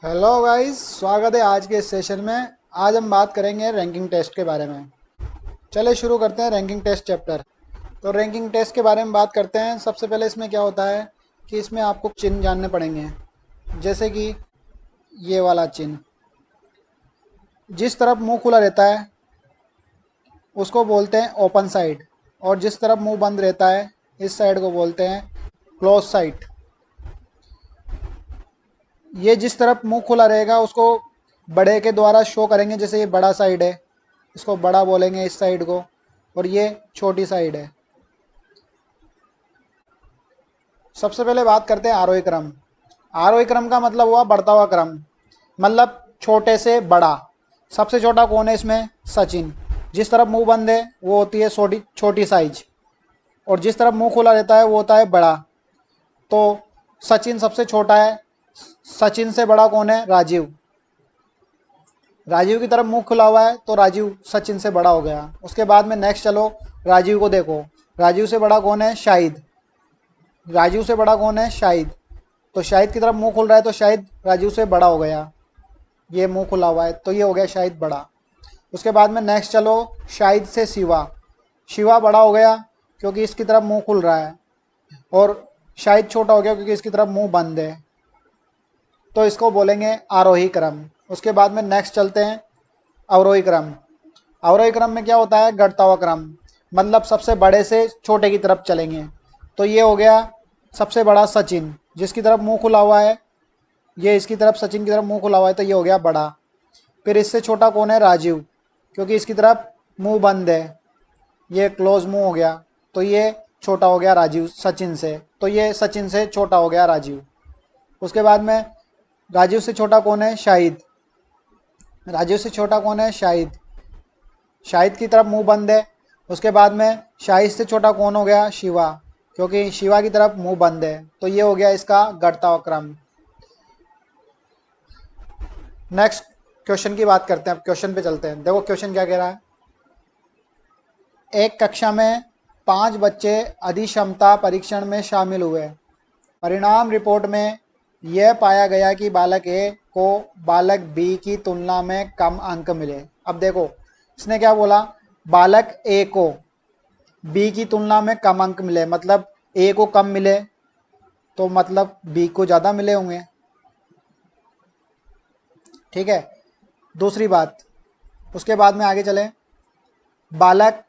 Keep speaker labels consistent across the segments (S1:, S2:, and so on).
S1: Hello guys, स्वागत है आज के इस सेशन में। आज हम बात करेंगे रैंकिंग टेस्ट के बारे में। चलिए शुरू करते हैं रैंकिंग टेस्ट चैप्टर। तो रैंकिंग टेस्ट के बारे में बात करते हैं। सबसे पहले इसमें क्या होता है कि इसमें आपको चिन्ह जानने पड़ेंगे। जैसे कि ये वाला चिन्ह, जिस तरफ मुंह खुला रहता है उसको बोलते हैं ओपन साइड, और जिस तरफ मुंह बंद रहता है इस साइड को बोलते हैं क्लोज साइड। ये जिस तरफ मुंह खुला रहेगा उसको बड़े के द्वारा शो करेंगे। जैसे ये बड़ा साइड है, इसको बड़ा बोलेंगे इस साइड को, और ये छोटी साइड है। सबसे पहले बात करते हैं आरोही क्रम। आरोही क्रम का मतलब हुआ बढ़ता हुआ क्रम, मतलब छोटे से बड़ा। सबसे छोटा कौन है इसमें? सचिन। जिस तरफ मुंह बंद है वो होती है छोटी छोटी साइज, और जिस तरफ मुंह खुला रहता है वो होता है बड़ा। तो सचिन सबसे छोटा है। सचिन से बड़ा कौन है? राजीव। राजीव की तरफ मुंह खुला हुआ है तो राजीव सचिन से बड़ा हो गया। उसके बाद में नेक्स्ट चलो, राजीव को देखो। राजीव से बड़ा कौन है? शाहिद। राजीव से बड़ा कौन है? शाहिद। तो शाहिद की तरफ मुंह खुल रहा है तो शाहिद राजीव से बड़ा हो गया। ये मुंह खुला हुआ है तो ये हो गया शाहिद बड़ा। उसके बाद में नेक्स्ट चलो, शाहिद से शिवा। शिवा बड़ा हो गया क्योंकि इसकी तरफ मुंह खुल रहा है, और शाहिद छोटा हो गया क्योंकि इसकी तरफ मुंह बंद है। तो इसको बोलेंगे आरोही क्रम। उसके बाद में नेक्स्ट चलते हैं अवरोही क्रम। अवरोही क्रम में क्या होता है? घटता हुआ क्रम, मतलब सबसे बड़े से छोटे की तरफ चलेंगे। तो ये हो गया सबसे बड़ा सचिन, जिसकी तरफ मुंह खुला हुआ है। ये इसकी तरफ, सचिन की तरफ मुंह खुला हुआ है तो ये हो गया बड़ा। फिर इससे छोटा कौन है? राजीव, क्योंकि इसकी तरफ मुंह बंद है। ये क्लोज मुंह हो गया तो ये छोटा हो गया राजीव सचिन से, तो ये सचिन से छोटा हो गया राजीव। उसके बाद में राजीव से छोटा कौन है? शाहिद। राजीव से छोटा कौन है? शाहिद। शाहिद की तरफ मुंह बंद है। उसके बाद में शाहिद से छोटा कौन हो गया? शिवा, क्योंकि शिवा की तरफ मुंह बंद है। तो ये हो गया इसका घटता हुआ क्रम। नेक्स्ट क्वेश्चन की बात करते हैं। अब क्वेश्चन पे चलते हैं। देखो क्वेश्चन क्या कह रहा है। एक कक्षा में 5 बच्चे अधिक्षमता परीक्षण में शामिल हुए। परिणाम रिपोर्ट में यह पाया गया कि बालक ए को बालक बी की तुलना में कम अंक मिले। अब देखो इसने क्या बोला? बालक ए को बी की तुलना में कम अंक मिले, मतलब ए को कम मिले तो मतलब बी को ज़्यादा मिले होंगे। ठीक है। दूसरी बात, उसके बाद में आगे चलें। बालक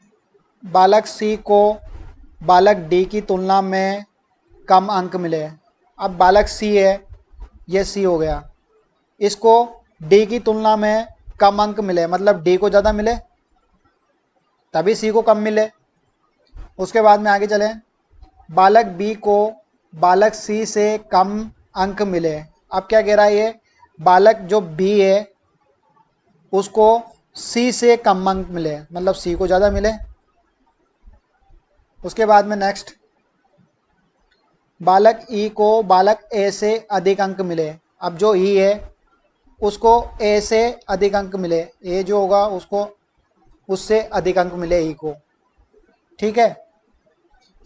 S1: बालक सी को बालक डी की तुलना में कम अंक मिले। अब बालक सी है, ये सी हो गया। इसको डी की तुलना में कम अंक मिले, मतलब डी को ज़्यादा मिले तभी सी को कम मिले। उसके बाद में आगे चलें। बालक बी को बालक सी से कम अंक मिले। अब क्या कह रहा है ये? बालक जो बी है उसको सी से कम अंक मिले, मतलब सी को ज़्यादा मिले। उसके बाद में नेक्स्ट, बालक ई को बालक ए से अधिक अंक मिले। अब जो ई है उसको ए से अधिक अंक मिले, ए जो होगा उसको उससे अधिक अंक मिले ई को। ठीक है।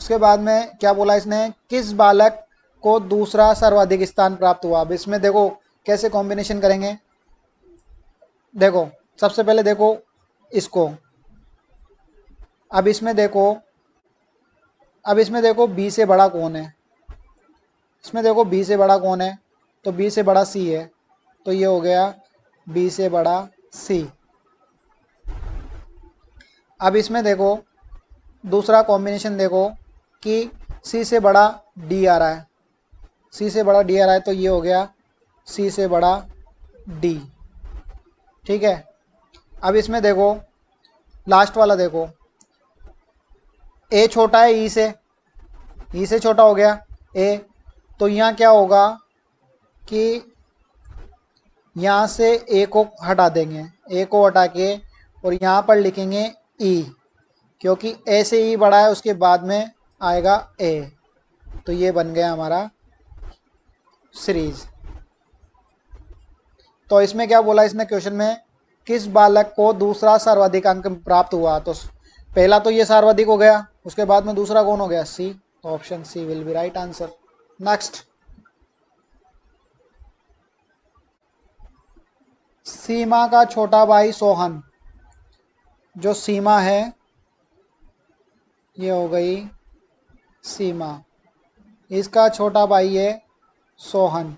S1: उसके बाद में क्या बोला इसने? किस बालक को दूसरा सर्वाधिक स्थान प्राप्त हुआ। अब इसमें देखो कैसे कॉम्बिनेशन करेंगे। देखो सबसे पहले देखो इसको। अब इसमें देखो अब इसमें देखो बी से बड़ा कौन है? इसमें देखो बी से बड़ा कौन है? तो बी से बड़ा सी है, तो ये हो गया बी से बड़ा सी। अब इसमें देखो दूसरा कॉम्बिनेशन देखो कि सी से बड़ा डी आ रहा है। सी से बड़ा डी आ रहा है तो ये हो गया सी से बड़ा डी। ठीक है। अब इसमें देखो लास्ट वाला देखो, ए छोटा है ई से, ई से छोटा हो गया ए। तो यहाँ क्या होगा कि यहाँ से ए को हटा देंगे, ए को हटा के और यहाँ पर लिखेंगे ई, क्योंकि ए से ई बड़ा है उसके बाद में आएगा ए। तो ये बन गया हमारा सीरीज। तो इसमें क्या बोला इसने क्वेश्चन में? किस बालक को दूसरा सर्वाधिक अंक प्राप्त हुआ। तो पहला तो ये सर्वाधिक हो गया, उसके बाद में दूसरा कौन हो गया? सी। तो option C will be right answer. Next, Seema का छोटा भाई सोहन, जो सीमा है ये हो गई सीमा, इसका छोटा भाई है सोहन।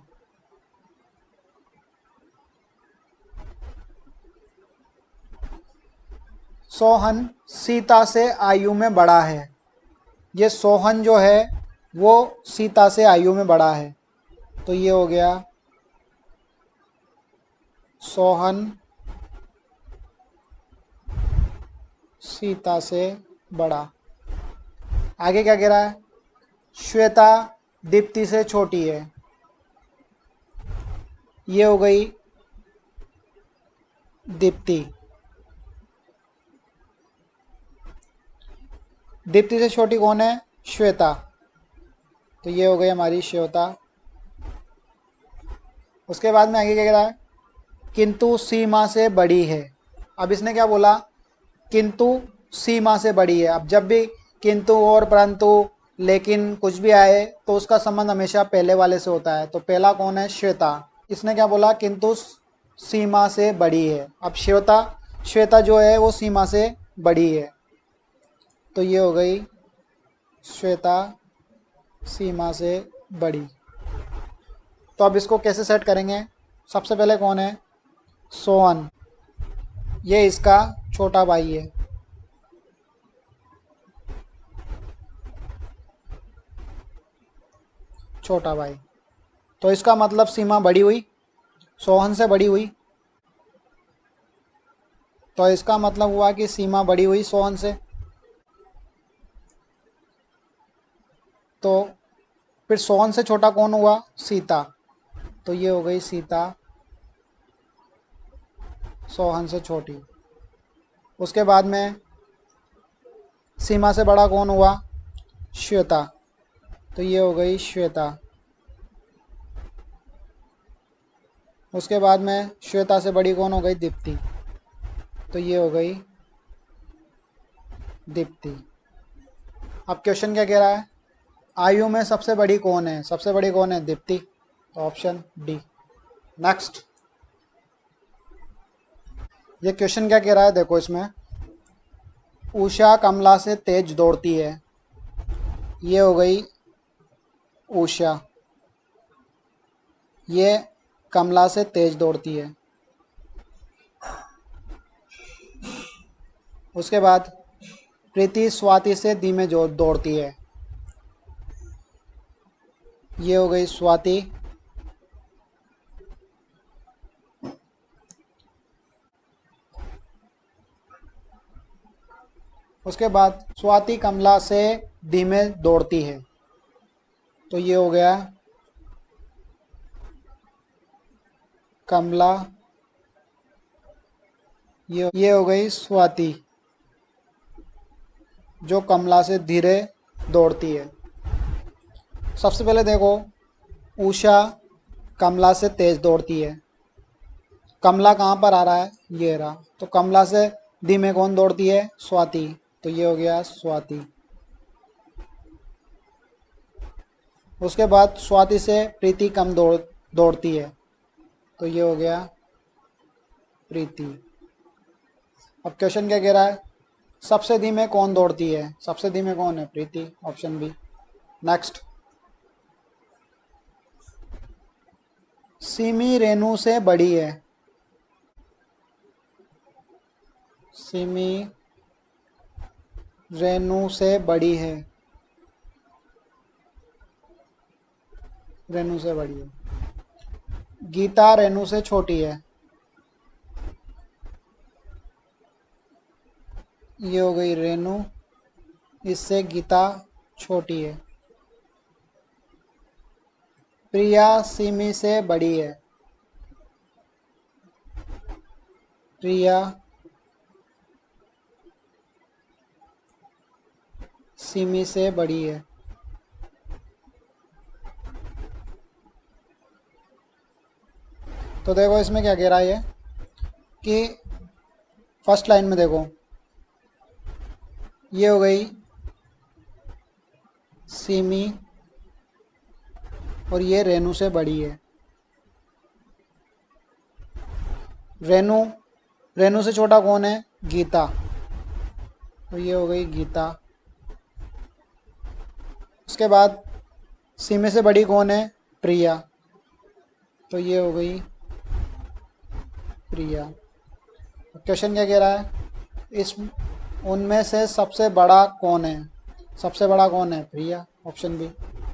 S1: सोहन सीता से आयु में बड़ा है। ये सोहन जो है वो सीता से आयु में बड़ा है, तो ये हो गया सोहन सीता से बड़ा। आगे क्या कह रहा है? श्वेता दीप्ति से छोटी है, ये हो गई दीप्ति। दीप्ति से छोटी कौन है? श्वेता, तो ये हो गई हमारी श्वेता। उसके बाद में आगे क्या कह रहा है? किंतु सीमा से बड़ी है। अब इसने क्या बोला? किंतु सीमा से बड़ी है। अब जब भी किंतु और परंतु लेकिन कुछ भी आए तो उसका संबंध हमेशा पहले वाले से होता है। तो पहला कौन है? श्वेता। इसने क्या बोला? किंतु सीमा से बड़ी है। अब श्वेता जो है वो सीमा से बड़ी है, तो ये हो गई श्वेता सीमा से बड़ी। तो अब इसको कैसे सेट करेंगे? सबसे पहले कौन है? सोहन, ये इसका छोटा भाई है। छोटा भाई, तो इसका मतलब सीमा बड़ी हुई, सोहन से बड़ी हुई। तो इसका मतलब हुआ कि सीमा बड़ी हुई सोहन से। तो फिर सोहन से छोटा कौन हुआ? सीता, तो ये हो गई सीता सोहन से छोटी। उसके बाद में सीमा से बड़ा कौन हुआ? श्वेता, तो ये हो गई श्वेता। उसके बाद में श्वेता से बड़ी कौन हो गई? दीप्ति, तो ये हो गई दीप्ति। अब क्वेश्चन क्या कह रहा है? आयु में सबसे बड़ी कौन है? सबसे बड़ी कौन है? दीप्ति, तो ऑप्शन डी। नेक्स्ट, ये क्वेश्चन क्या कह रहा है? देखो इसमें, उषा कमला से तेज दौड़ती है, ये हो गई उषा, ये कमला से तेज दौड़ती है। उसके बाद प्रीति स्वाति से धीमे जो दौड़ती है, ये हो गई स्वाति। उसके बाद स्वाति कमला से धीमे दौड़ती है, तो ये हो गया कमला, ये हो गई स्वाति जो कमला से धीरे दौड़ती है। सबसे पहले देखो, उषा कमला से तेज दौड़ती है, कमला कहाँ पर आ रहा है? ये रहा, तो कमला से धीमे कौन दौड़ती है? स्वाति, तो ये हो गया स्वाति। उसके बाद स्वाति से प्रीति कम दौड़ती है, तो ये हो गया प्रीति। अब क्वेश्चन क्या कह रहा है? सबसे धीमे कौन दौड़ती है? सबसे धीमे कौन है? Preeti, option B. Next, Simi Renu से बड़ी है, सिमी रेणु से बड़ी है, रेणु से बड़ी है। गीता रेणु से छोटी है, ये हो गई रेणु, इससे गीता छोटी है। प्रिया सिमी से बड़ी है, प्रिया सिमी से बड़ी है। तो देखो इसमें क्या कह रहा है कि फर्स्ट लाइन में देखो, ये हो गई सिमी और ये रेणु से बड़ी है। रेनू, रेनू से छोटा कौन है? गीता, तो ये हो गई गीता। उसके बाद सीमे से बड़ी कौन है? प्रिया, तो ये हो गई प्रिया। क्वेश्चन क्या कह रहा है? इस उनमें से सबसे बड़ा कौन है? सबसे बड़ा कौन है? प्रिया, ऑप्शन बी।